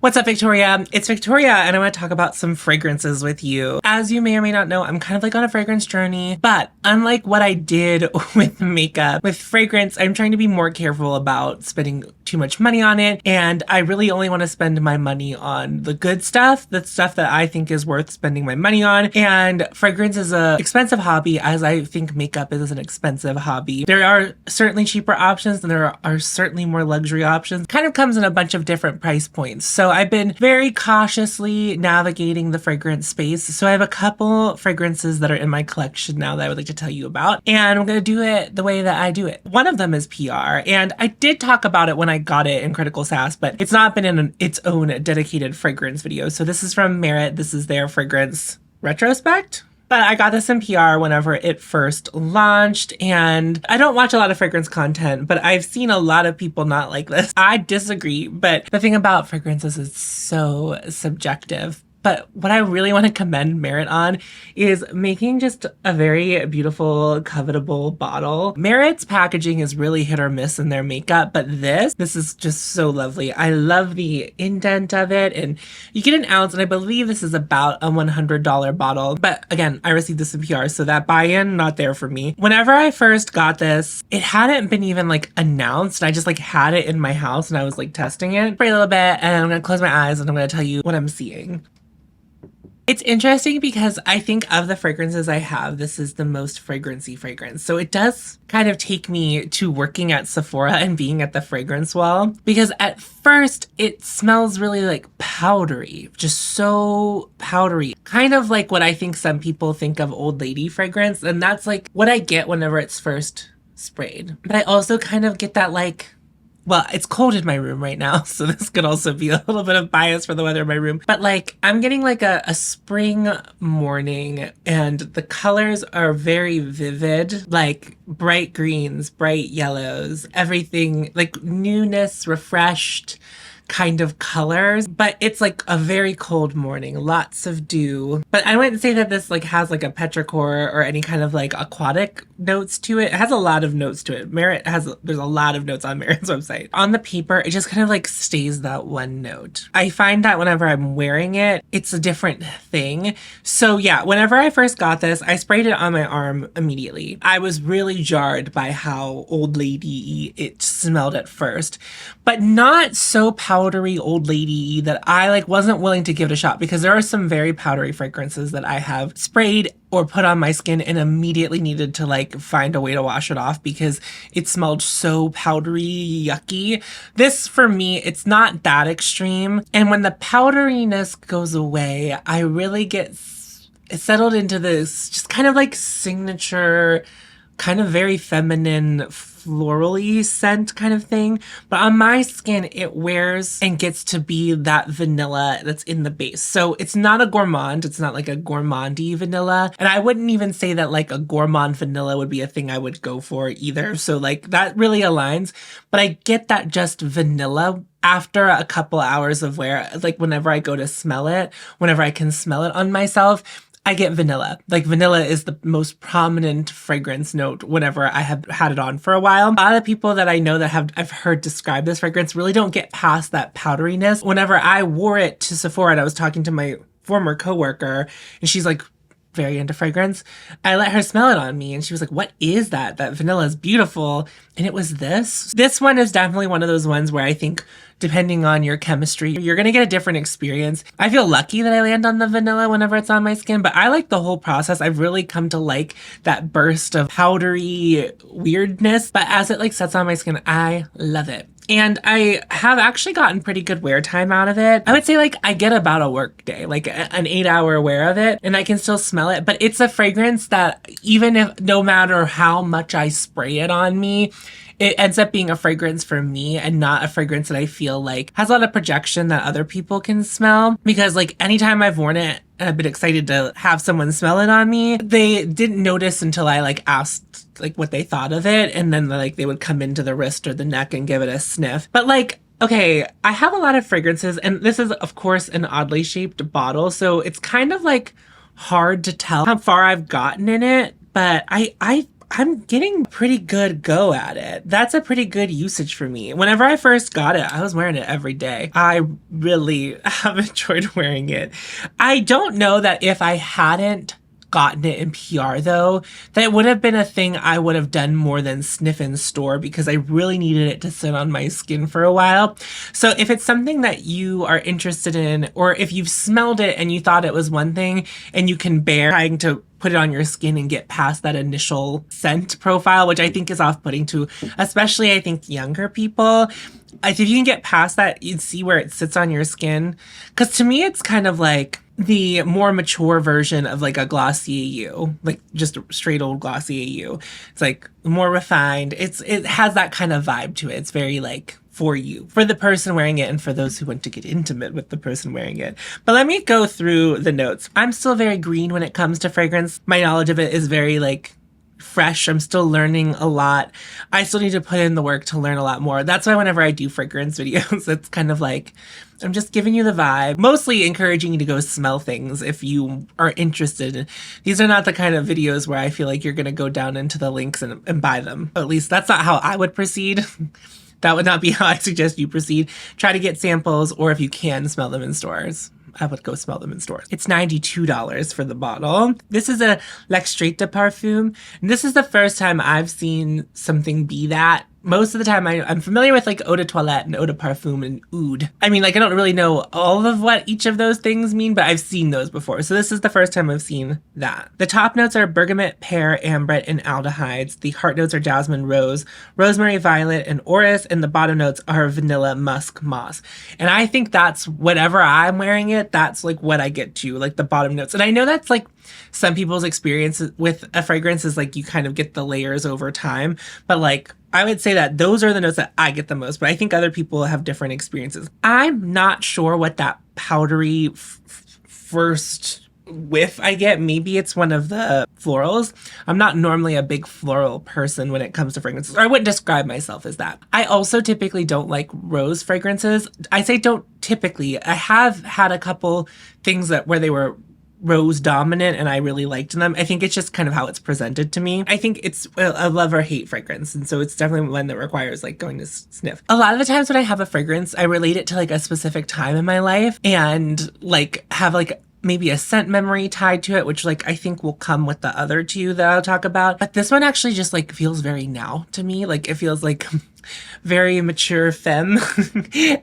What's up, Victoria? It's Victoria, and I want to talk about some fragrances with you. As you may or may not know, I'm kind of like on a fragrance journey, but unlike what I did with makeup, with fragrance, I'm trying to be more careful about spending too much money on it, and I really only want to spend my money on the good stuff, the stuff that I think is worth spending my money on, and fragrance is an expensive hobby, as I think makeup is an expensive hobby. There are certainly cheaper options, and there are certainly more luxury options. Kind of comes in a bunch of different price points. So I've been very cautiously navigating the fragrance space. So I have a couple fragrances that are in my collection now that I would like to tell you about. And I'm going to do it the way that I do it. One of them is PR. And I did talk about it when I got it in Critical Sass, but it's not been in its own dedicated fragrance video. So this is from Merit. This is their fragrance Retrospect. But I got this in PR whenever it first launched, and I don't watch a lot of fragrance content, but I've seen a lot of people not like this. I disagree, but the thing about fragrances is so subjective. But what I really want to commend Merit on is making just a very beautiful, covetable bottle. Merit's packaging is really hit or miss in their makeup, but this is just so lovely. I love the indent of it, and you get an ounce, and I believe this is about a $100 bottle. But again, I received this in PR, so that buy-in, not there for me. Whenever I first got this, it hadn't been even like announced. I just like had it in my house, and I was like testing it for a little bit, and I'm gonna close my eyes, and I'm gonna tell you what I'm seeing. It's interesting because I think of the fragrances I have, this is the most fragrancy fragrance. So it does kind of take me to working at Sephora and being at the fragrance wall, because at first it smells really like powdery, just so powdery. Kind of like what I think some people think of old lady fragrance. And that's like what I get whenever it's first sprayed. But I also kind of get that like, well, it's cold in my room right now, so this could also be a little bit of bias for the weather in my room. But like, I'm getting like a spring morning, and the colors are very vivid, like bright greens, bright yellows, everything like newness, refreshed kind of colors. But it's like a very cold morning, lots of dew. But I wouldn't say that this like has like a petrichor or any kind of like aquatic notes to it. It has a lot of notes to it. There's a lot of notes on Merit's website. On the paper, it just kind of like stays that one note. I find that whenever I'm wearing it, it's a different thing. So yeah, whenever I first got this, I sprayed it on my arm immediately. I was really jarred by how old lady it smelled at first, but not so powdery old lady that I like wasn't willing to give it a shot, because there are some very powdery fragrances that I have sprayed or put on my skin and immediately needed to like find a way to wash it off because it smelled so powdery, yucky. This, for me, it's not that extreme. And when the powderiness goes away, I really get settled into this just kind of like signature, kind of very feminine, florally scent kind of thing. But on my skin, it wears and gets to be that vanilla that's in the base. So it's not a gourmand. It's not like a gourmandy vanilla. And I wouldn't even say that like a gourmand vanilla would be a thing I would go for either. So like that really aligns. But I get that just vanilla after a couple hours of wear. Like whenever I go to smell it, whenever I can smell it on myself, I get vanilla. Like vanilla is the most prominent fragrance note whenever I have had it on for a while. A lot of people that I know that I've heard describe this fragrance really don't get past that powderiness. Whenever I wore it to Sephora and I was talking to my former coworker, and she's like very into fragrance, I let her smell it on me, and she was like, what is that? That vanilla is beautiful. And it was this. This one is definitely one of those ones where I think, depending on your chemistry, you're going to get a different experience. I feel lucky that I land on the vanilla whenever it's on my skin, but I like the whole process. I've really come to like that burst of powdery weirdness, but as it like sets on my skin, I love it. And I have actually gotten pretty good wear time out of it. I would say like I get about a work day, like an 8-hour wear of it, and I can still smell it. But it's a fragrance that even if no matter how much I spray it on me, it ends up being a fragrance for me and not a fragrance that I feel like has a lot of projection that other people can smell. Because like anytime I've worn it and I've been excited to have someone smell it on me, they didn't notice until I like asked like what they thought of it. And then like they would come into the wrist or the neck and give it a sniff. But like, okay, I have a lot of fragrances, and this is of course an oddly shaped bottle. So it's kind of like hard to tell how far I've gotten in it. But I I'm getting pretty good go at it. That's a pretty good usage for me. Whenever I first got it, I was wearing it every day. I really have enjoyed wearing it. I don't know that if I hadn't gotten it in PR though, that it would have been a thing I would have done more than sniff in store because I really needed it to sit on my skin for a while. So if it's something that you are interested in, or if you've smelled it and you thought it was one thing and you can bear trying to put it on your skin and get past that initial scent profile, which I think is off-putting to, especially I think younger people. If you can get past that, you'd see where it sits on your skin. Because to me, it's kind of like the more mature version of like a Glossier You, like just a straight old Glossier You. It's like more refined. It has that kind of vibe to it. It's very like for you, for the person wearing it, and for those who want to get intimate with the person wearing it. But let me go through the notes. I'm still very green when it comes to fragrance. My knowledge of it is very like fresh. I'm still learning a lot. I still need to put in the work to learn a lot more. That's why whenever I do fragrance videos, it's kind of like, I'm just giving you the vibe, mostly encouraging you to go smell things if you are interested. These are not the kind of videos where I feel like you're going to go down into the links and buy them. At least that's not how I would proceed. That would not be how I suggest you proceed. Try to get samples, or if you can, smell them in stores. I would go smell them in stores. It's $92 for the bottle. This is a L'Extrait de Parfum. And this is the first time I've seen something be that. Most of the time I'm familiar with like eau de toilette and eau de parfum and oud. I mean, like I don't really know all of what each of those things mean, but I've seen those before. So this is the first time I've seen that. The top notes are bergamot, pear, ambret, and aldehydes. The heart notes are jasmine, rose, rosemary, violet, and orris. And the bottom notes are vanilla, musk, moss. And I think that's whatever I'm wearing it, that's like what I get to, like the bottom notes. And I know that's like some people's experience with a fragrance is like you kind of get the layers over time, but like I would say that those are the notes that I get the most, but I think other people have different experiences. I'm not sure what that powdery first whiff I get. Maybe it's one of the florals. I'm not normally a big floral person when it comes to fragrances, or I wouldn't describe myself as that. I also typically don't like rose fragrances. I say don't typically. I have had a couple things that where they were rose dominant and I really liked them. I think it's just kind of how it's presented to me. I think it's a love or hate fragrance, and so it's definitely one that requires like going to sniff. A lot of the times when I have a fragrance, I relate it to like a specific time in my life and like have like maybe a scent memory tied to it, which like I think will come with the other two that I'll talk about. But this one actually just like feels very now to me. Like it feels like very mature femme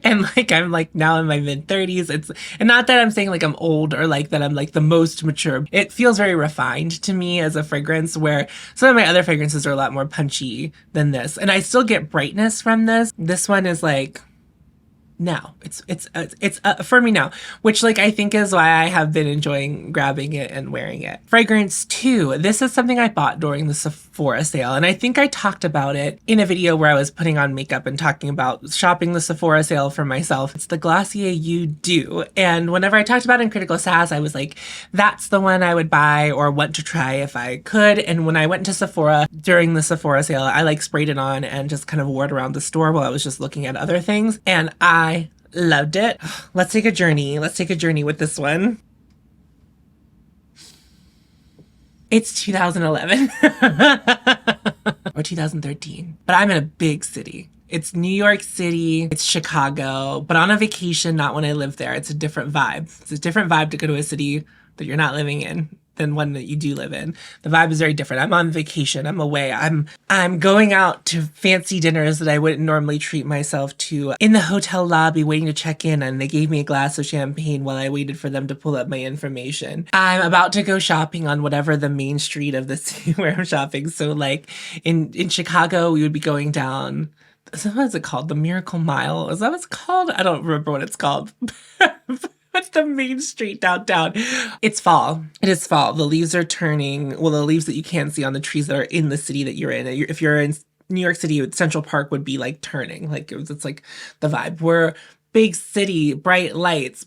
and like I'm like now in my mid-30s. It's, and not that I'm saying like I'm old or like that I'm like the most mature. It feels very refined to me as a fragrance, where some of my other fragrances are a lot more punchy than this, and I still get brightness from this. This one is like now it's for me now, which like I think is why I have been enjoying grabbing it and wearing it. Fragrance 2. This is something I bought during the Sephora sale, and I think I talked about it in a video where I was putting on makeup and talking about shopping the Sephora sale for myself. It's the Glossier You Doux, and whenever I talked about it in Critical Sass, I was like, that's the one I would buy or want to try if I could. And when I went to Sephora during the Sephora sale, I like sprayed it on and just kind of wore it around the store while I was just looking at other things, and I loved it. Let's take a journey. Let's take a journey with this one. It's 2011 or 2013, but I'm in a big city. It's New York City, it's Chicago, but on a vacation, not when I live there. It's a different vibe. It's a different vibe to go to a city that you're not living in than one that you do live in. The vibe is very different. I'm on vacation. I'm away. I'm going out to fancy dinners that I wouldn't normally treat myself to in the hotel lobby waiting to check in, and they gave me a glass of champagne while I waited for them to pull up my information. I'm about to go shopping on whatever the main street of the city where I'm shopping. So like in Chicago, we would be going down, what is it called? The Miracle Mile? Is that what it's called? I don't remember what it's called. What's the main street downtown? It's fall. It is fall. The leaves are turning. Well, the leaves that you can see on the trees that are in the city that you're in. If you're in New York City, Central Park would be like turning. Like it's like the vibe. We're big city, bright lights.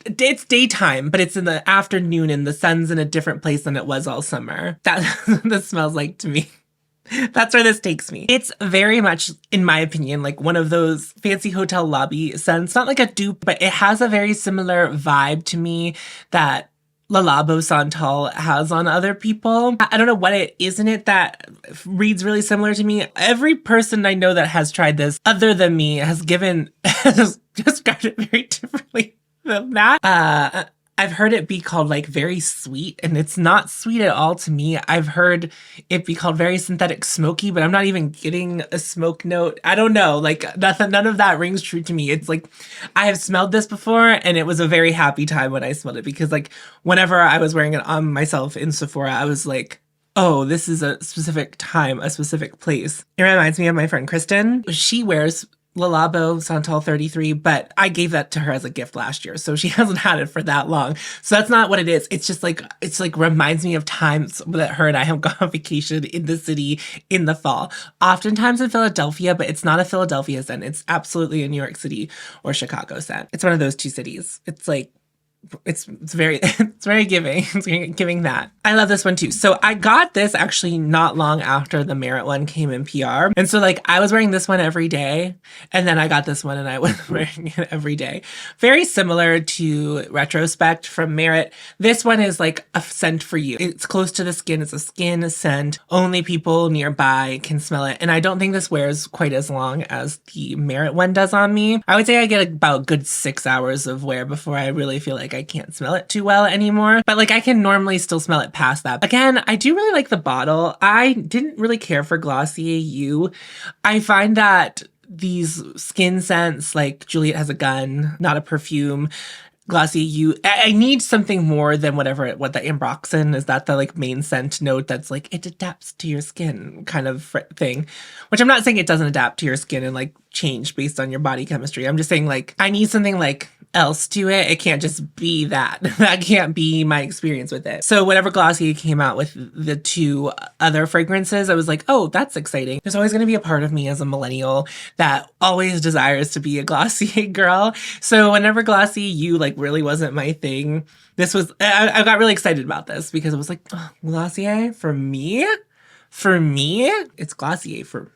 It's daytime, but it's in the afternoon and the sun's in a different place than it was all summer. That smells like to me. That's where this takes me. It's very much, in my opinion, like one of those fancy hotel lobby scents. Not like a dupe, but it has a very similar vibe to me that Le Labo Santal has on other people. I don't know what it is in it that reads really similar to me. Every person I know that has tried this other than me has described it very differently than that. I've heard it be called like very sweet, and it's not sweet at all to me. I've heard it be called very synthetic smoky, but I'm not even getting a smoke note. I don't know, like none of that rings true to me. It's like I have smelled this before, and it was a very happy time when I smelled it, because like whenever I was wearing it on myself in Sephora, I was like, oh, this is a specific time, a specific place. It reminds me of my friend Kristen. She wears Le Labo Santal 33, but I gave that to her as a gift last year, so she hasn't had it for that long. So that's not what it is. It's just like, it's like reminds me of times that her and I have gone on vacation in the city in the fall. Oftentimes in Philadelphia, but it's not a Philadelphia scent. It's absolutely a New York City or Chicago scent. It's one of those two cities. It's like, it's very it's very giving. It's giving that. I love this one too. So I got this actually not long after the Merit one came in PR. And so like I was wearing this one every day, and then I got this one and I was wearing it every day. Very similar to Retrospect from Merit. This one is like a scent for you. It's close to the skin. It's a skin scent. Only people nearby can smell it. And I don't think this wears quite as long as the Merit one does on me. I would say I get about a good 6 hours of wear before I really feel like I can't smell it too well anymore, but like I can normally still smell it past that. Again, I do really like the bottle. I didn't really care for Glossier You. I find that these skin scents, like Juliet Has a Gun, not a perfume, Glossier You, I need something more than what the ambroxan is. That the like main scent note that's like it adapts to your skin kind of thing, which I'm not saying it doesn't adapt to your skin and like change based on your body chemistry. I'm just saying like I need something like else to it. It can't just be that. That can't be my experience with it. So whenever Glossier came out with the two other fragrances, I was like, oh, that's exciting. There's always going to be a part of me as a millennial that always desires to be a Glossier girl. So whenever Glossier You like really wasn't my thing, this was, I got really excited about this because it was like, oh, Glossier for me? For me? It's Glossier for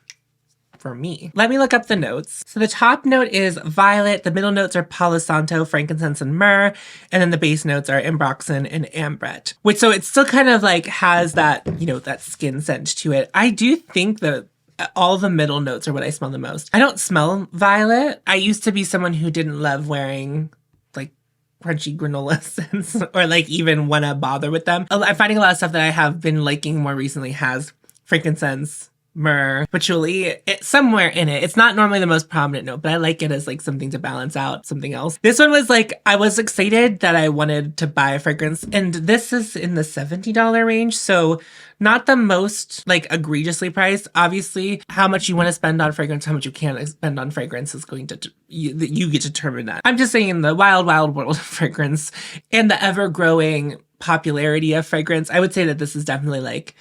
me. Let me look up the notes. So the top note is violet, the middle notes are Palo Santo, frankincense, and myrrh, and then the base notes are ambroxan and ambrette. Which, so it still kind of like has that, you know, that skin scent to it. I do think that all the middle notes are what I smell the most. I don't smell violet. I used to be someone who didn't love wearing like crunchy granola scents or like even want to bother with them. I'm finding a lot of stuff that I have been liking more recently has frankincense, myrrh, patchouli, it's somewhere in it. It's not normally the most prominent note, but I like it as like something to balance out something else. This one was like, I was excited that I wanted to buy a fragrance, and this is in the $70 range. So not the most like egregiously priced. Obviously, how much you want to spend on fragrance, how much you can't spend on fragrance is going to, you get to determine that. I'm just saying in the wild, wild world of fragrance and the ever growing popularity of fragrance, I would say that this is definitely like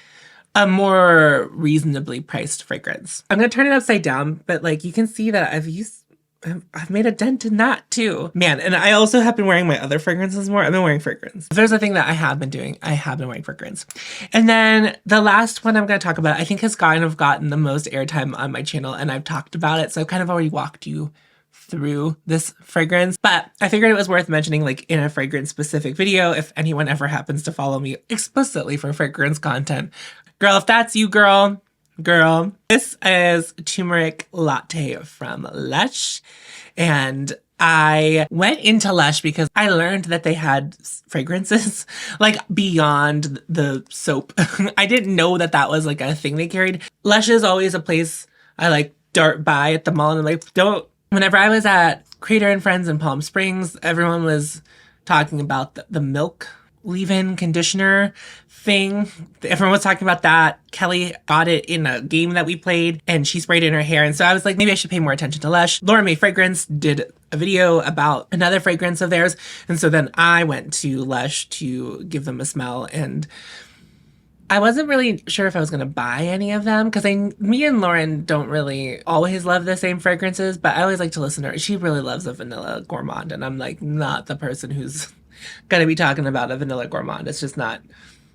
a more reasonably priced fragrance. I'm going to turn it upside down, but like you can see that I've made a dent in that too. Man, and I also have been wearing my other fragrances more. I've been wearing fragrance. If there's a thing that I have been doing, I have been wearing fragrance. And then the last one I'm going to talk about, I think has kind of gotten the most airtime on my channel, and I've talked about it. So I've kind of already walked you through this fragrance, but I figured it was worth mentioning like in a fragrance specific video if anyone ever happens to follow me explicitly for fragrance content. Girl, if that's you, girl. This is Tumeric Latte from LUSH. And I went into LUSH because I learned that they had fragrances like beyond the soap. I didn't know that that was like a thing they carried. LUSH is always a place I like dart by at the mall, and I'm like, don't. Whenever I was at Crater and Friends in Palm Springs, everyone was talking about the milk leave-in conditioner thing. Everyone was talking about that. Kelly got it in a game that we played and she sprayed it in her hair. And so I was like, maybe I should pay more attention to LUSH. Laura May Fragrance did a video about another fragrance of theirs. And so then I went to LUSH to give them a smell, and I wasn't really sure if I was going to buy any of them because me and Lauren don't really always love the same fragrances, but I always like to listen to her. She really loves a vanilla gourmand, and I'm like not the person who's going to be talking about a vanilla gourmand. It's just not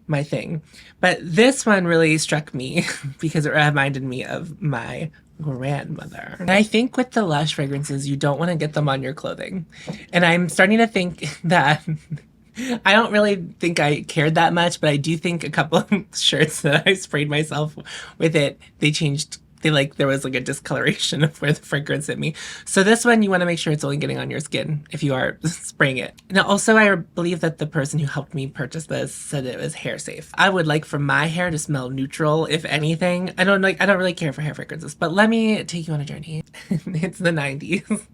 my thing. But this one really struck me because it reminded me of my grandmother. And I think with the LUSH fragrances, you don't want to get them on your clothing. And I'm starting to think that I don't really think I cared that much, but I do think a couple of shirts that I sprayed myself with it, they changed. There was like a discoloration of where the fragrance hit me. So this one, you want to make sure it's only getting on your skin if you are spraying it. Now, also, I believe that the person who helped me purchase this said it was hair safe. I would like for my hair to smell neutral, if anything. I don't really care for hair fragrances, but let me take you on a journey. It's the 90s.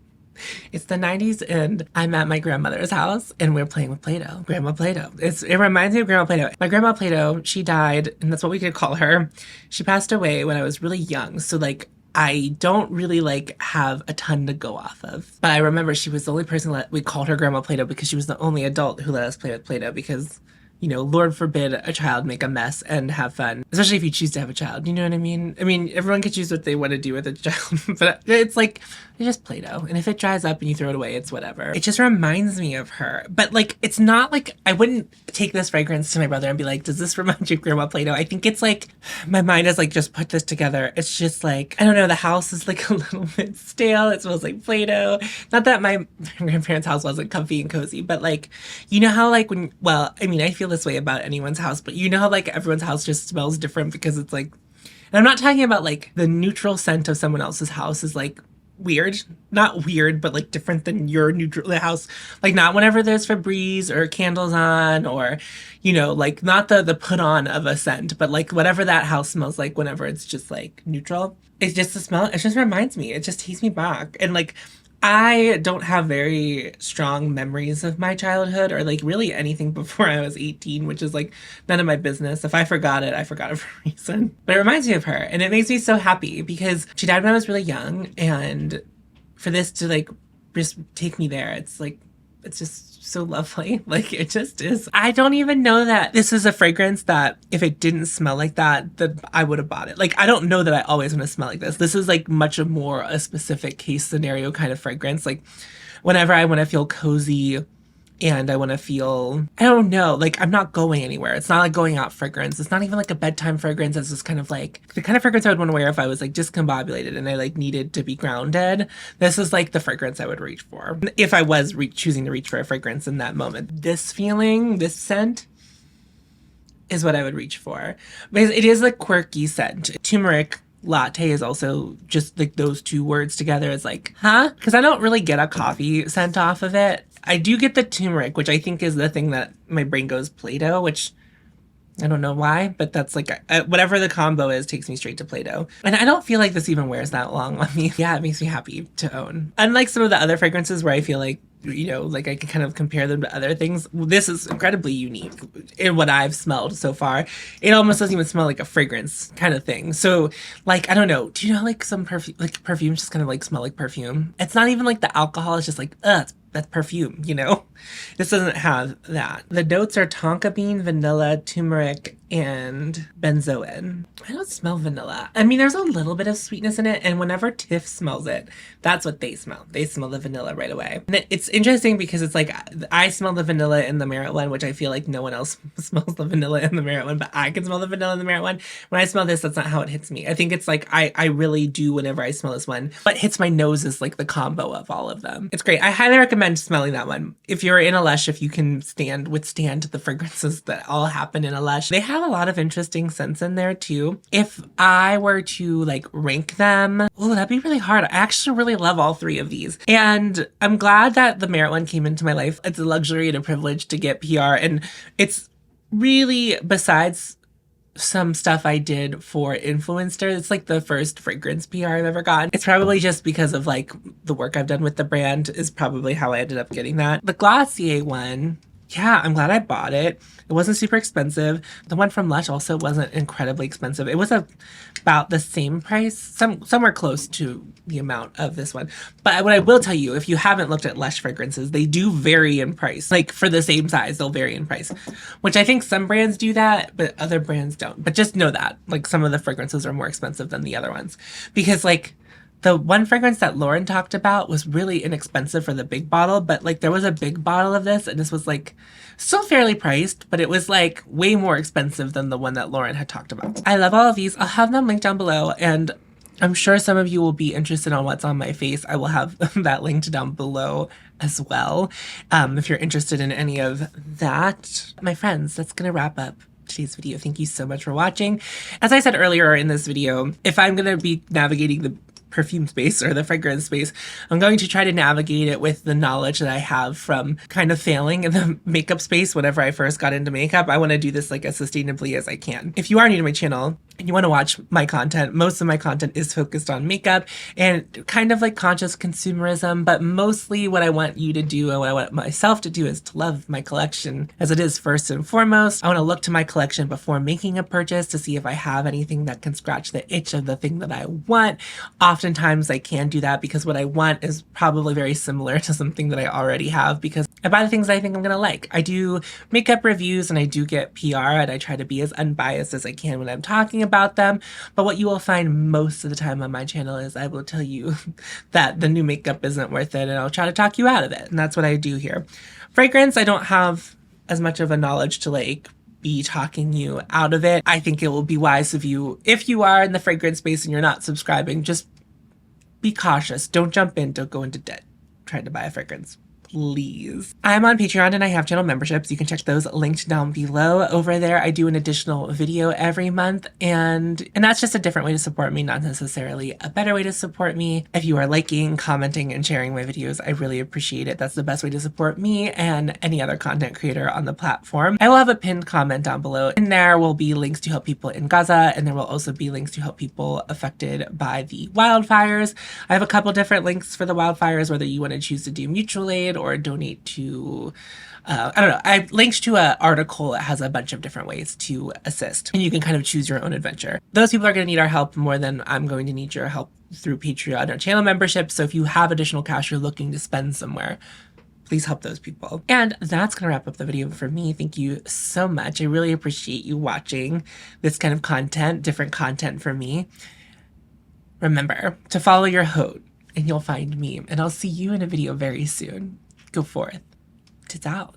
It's the 90s and I'm at my grandmother's house and we're playing with Play-Doh. Grandma Play-Doh. It reminds me of Grandma Play-Doh. My Grandma Play-Doh, she died, and that's what we could call her. She passed away when I was really young. So like, I don't really like have a ton to go off of. But I remember she was the only person that we called her Grandma Play-Doh because she was the only adult who let us play with Play-Doh because, you know, Lord forbid a child make a mess and have fun, especially if you choose to have a child. You know what I mean? I mean, everyone can choose what they want to do with a child, but it's like, it's just Play-Doh. And if it dries up and you throw it away, it's whatever. It just reminds me of her. But like, it's not like, I wouldn't take this fragrance to my brother and be like, does this remind you of Grandma Play-Doh? I think it's like, my mind has like just put this together. It's just like, I don't know, the house is like a little bit stale. It smells like Play-Doh. Not that my grandparents' house wasn't comfy and cozy, but like, you know how like when, well, I mean, I feel this way about anyone's house, but you know how like everyone's house just smells different because it's like, and I'm not talking about like the neutral scent of someone else's house is like weird, not weird, but like different than your neutral house. Like not whenever there's Febreze or candles on, or, you know, like not the put on of a scent, but like whatever that house smells like whenever it's just like neutral. It's just the smell. It just reminds me. It just takes me back. And like, I don't have very strong memories of my childhood or like really anything before I was 18, which is like none of my business. If I forgot it, I forgot it for a reason. But it reminds me of her and it makes me so happy because she died when I was really young, and for this to like just take me there, it's like, it's just so lovely. Like it just is. I don't even know that this is a fragrance that if it didn't smell like that I would have bought it. Like I don't know that I always want to smell like this. This is like much more a specific case scenario kind of fragrance. Like whenever I want to feel cozy and I want to feel, I don't know, like I'm not going anywhere. It's not like going out fragrance. It's not even like a bedtime fragrance. It's just kind of like the kind of fragrance I would want to wear if I was like discombobulated and I like needed to be grounded. This is like the fragrance I would reach for if I was choosing to reach for a fragrance in that moment. This feeling, this scent is what I would reach for because it is a quirky scent. Tumeric Latte is also just like those two words together is like, huh? Because I don't really get a coffee scent off of it. I do get the turmeric, which I think is the thing that my brain goes Play-Doh, which I don't know why, but that's like, whatever the combo is takes me straight to Play-Doh. And I don't feel like this even wears that long on me. Yeah, it makes me happy to own. Unlike some of the other fragrances where I feel like, you know, like I can kind of compare them to other things, this is incredibly unique in what I've smelled so far. It almost doesn't even smell like a fragrance kind of thing. So like, I don't know, do you know like some perfume, like perfumes just kind of like smell like perfume? It's not even like the alcohol, it's just like, that's perfume, you know? This doesn't have that. The notes are tonka bean, vanilla, turmeric, and benzoin. I don't smell vanilla. I mean, there's a little bit of sweetness in it, and whenever Tiff smells it, that's what they smell. They smell the vanilla right away. And it's interesting because it's like, I smell the vanilla in the Merit one, which I feel like no one else smells the vanilla in the Merit one, but I can smell the vanilla in the Merit one. When I smell this, that's not how it hits me. I think it's like, I really do whenever I smell this one. What hits my nose is like the combo of all of them. It's great. I highly recommend smelling that one. If you're in a LUSH, if you can withstand the fragrances that all happen in a LUSH. They have a lot of interesting scents in there too. If I were to like rank them, oh, that'd be really hard. I actually really love all three of these. And I'm glad that the Merit one came into my life. It's a luxury and a privilege to get PR. And it's really, besides some stuff I did for Influencer, it's like the first fragrance PR I've ever gotten. It's probably just because of like the work I've done with the brand is probably how I ended up getting that. The Glossier one, yeah, I'm glad I bought it. It wasn't super expensive. The one from LUSH also wasn't incredibly expensive. It was about the same price, somewhere close to the amount of this one. But what I will tell you, if you haven't looked at LUSH fragrances, they do vary in price. Like for the same size, they'll vary in price, which I think some brands do that, but other brands don't. But just know that like some of the fragrances are more expensive than the other ones because like the one fragrance that Lauren talked about was really inexpensive for the big bottle, but like there was a big bottle of this and this was like still fairly priced, but it was like way more expensive than the one that Lauren had talked about. I love all of these. I'll have them linked down below, and I'm sure some of you will be interested on what's on my face. I will have that linked down below as well, if you're interested in any of that. My friends, that's gonna wrap up today's video. Thank you so much for watching. As I said earlier in this video, if I'm gonna be navigating the perfume space or the fragrance space, I'm going to try to navigate it with the knowledge that I have from kind of failing in the makeup space whenever I first got into makeup. I want to do this like as sustainably as I can. If you are new to my channel and you want to watch my content, most of my content is focused on makeup and kind of like conscious consumerism, but mostly what I want you to do and what I want myself to do is to love my collection as it is first and foremost. I want to look to my collection before making a purchase to see if I have anything that can scratch the itch of the thing that I want. Oftentimes I can do that because what I want is probably very similar to something that I already have because I buy the things I think I'm gonna like. I do makeup reviews and I do get PR and I try to be as unbiased as I can when I'm talking about them. But what you will find most of the time on my channel is I will tell you that the new makeup isn't worth it and I'll try to talk you out of it. And that's what I do here. Fragrance, I don't have as much of a knowledge to like be talking you out of it. I think it will be wise of you, if you are in the fragrance space and you're not subscribing, just be cautious. Don't jump in. Don't go into debt trying to buy a fragrance. Please. I'm on Patreon and I have channel memberships. You can check those linked down below. Over there, I do an additional video every month, and that's just a different way to support me, not necessarily a better way to support me. If you are liking, commenting, and sharing my videos, I really appreciate it. That's the best way to support me and any other content creator on the platform. I will have a pinned comment down below. In there will be links to help people in Gaza, and there will also be links to help people affected by the wildfires. I have a couple different links for the wildfires, whether you want to choose to do mutual aid or donate to, I don't know, I linked to an article that has a bunch of different ways to assist, and you can kind of choose your own adventure. Those people are going to need our help more than I'm going to need your help through Patreon or channel membership, so if you have additional cash you're looking to spend somewhere, please help those people. And that's going to wrap up the video for me. Thank you so much. I really appreciate you watching this kind of content, different content for me. Remember to follow your haute and you'll find me, and I'll see you in a video very soon. Go forth. 'Tis out.